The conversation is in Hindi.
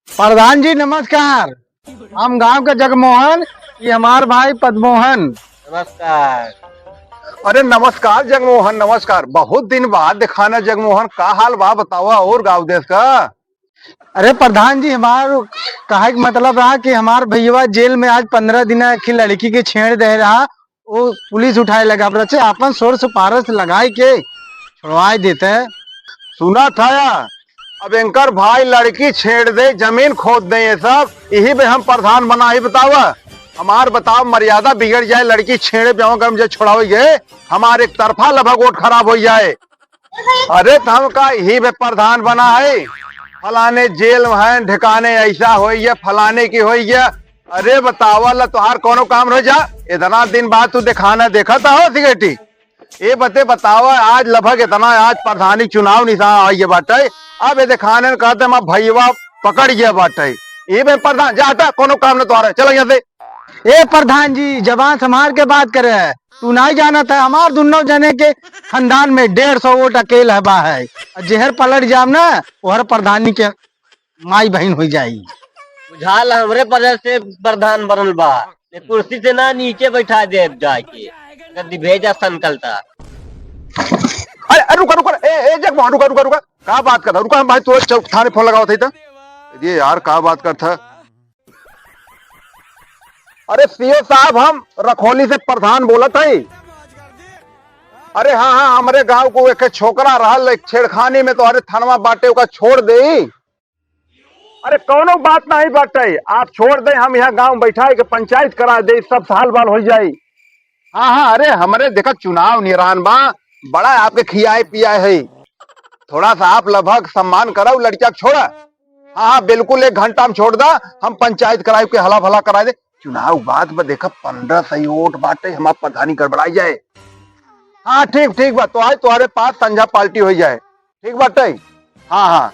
प्रधान जी नमस्कार। हम गांव के जगमोहन, ये हमार भाई पद्मोहन। नमस्कार। अरे नमस्कार जगमोहन, नमस्कार। बहुत दिन बाद दिखाना जगमोहन, का हाल बा बतावा और गाँव देश का। अरे प्रधान जी, हमार कहे का मतलब रहा कि हमार भैया जेल में आज 15 दिन की लड़की के छेड़ दे रहा, वो पुलिस उठाए लगा बच्चे अपन शोर से पारस लगाए के छुड़वाए देते हैं। सुना था या अब एंकर भाई लड़की छेड़ दे, जमीन खोद दे, ये सब यही पे हम प्रधान बना ही बतावा। हमार बताओ मर्यादा बिगड़ जाए, लड़की छेड़े पे हम जो छुड़ावे गए, हमारे एक तरफा लगभग वोट खराब हो जाए। अरे तो हम का यही पे प्रधान बना है, फलाने जेल में है, ठिकाने ऐसा हो गया, फलाने की हो गया। अरे बतावा ला तुहार कोनो काम रह जा, इतना दिन बाद तू दिखाना देखा था हो सिगरेटी। ये बतावा आज लगभग इतना आज प्रधानी चुनाव निशान आई बाटे, अब ये दिखाने कहते मैं भैया पकड़ गया बाटे। ये में प्रधान जाता कोनो काम न तुम्हारा, चलो यहाँ से। ए प्रधान जी, जबान संभाल के बात करे है। तू नहीं जाना था हमार दोनों जने के खानदान में 150 वोट अकेल हवा है, और जहर पलट जाम ना वहर प्रधानी के माई बहन हो जाई। बुझाल हमरे वजह से प्रधान बनल बा, ये कुर्सी से ना नीचे बैठा दे जाके गद्दी भेजा संकलता। अरे रुका रुका, ए जगमोहन रुका रुका रुका, का बात करता रुका, हम भाई तुरंत थाने फोन लगाओ थे। ये यार का बात करता। अरे सीओ साहब, हम रखोली से प्रधान बोला था। अरे हाँ हाँ, हमारे गांव को एक छोकरा रहा एक छेड़खानी में, तो अरे थनवा बाटे का छोड़ दे। अरे कोनो बात नहीं बाटे, आप छोड़ दे, हम यहाँ गांव बैठाए के पंचायत करा दे, सब साल बाल हो जाए। हाँ हाँ, अरे हमारे देखा चुनाव निरान बा, बड़ा आपके खियाए पियाए है, थोड़ा सा आप लगभग सम्मान करो, लड़किया छोड़ा। हाँ हाँ बिल्कुल, 1 घंटा में छोड़ दा, हम पंचायत कराए के हला भला करा दे। चुनाव बाद में देखा 15 सही वोट बाटे, हमारा प्रधानी गड़बड़ाई जाए। हाँ ठीक ठीक बा, तो आज तुम्हारे पास संझा पार्टी हो जाए, ठीक बाटे। हाँ हाँ।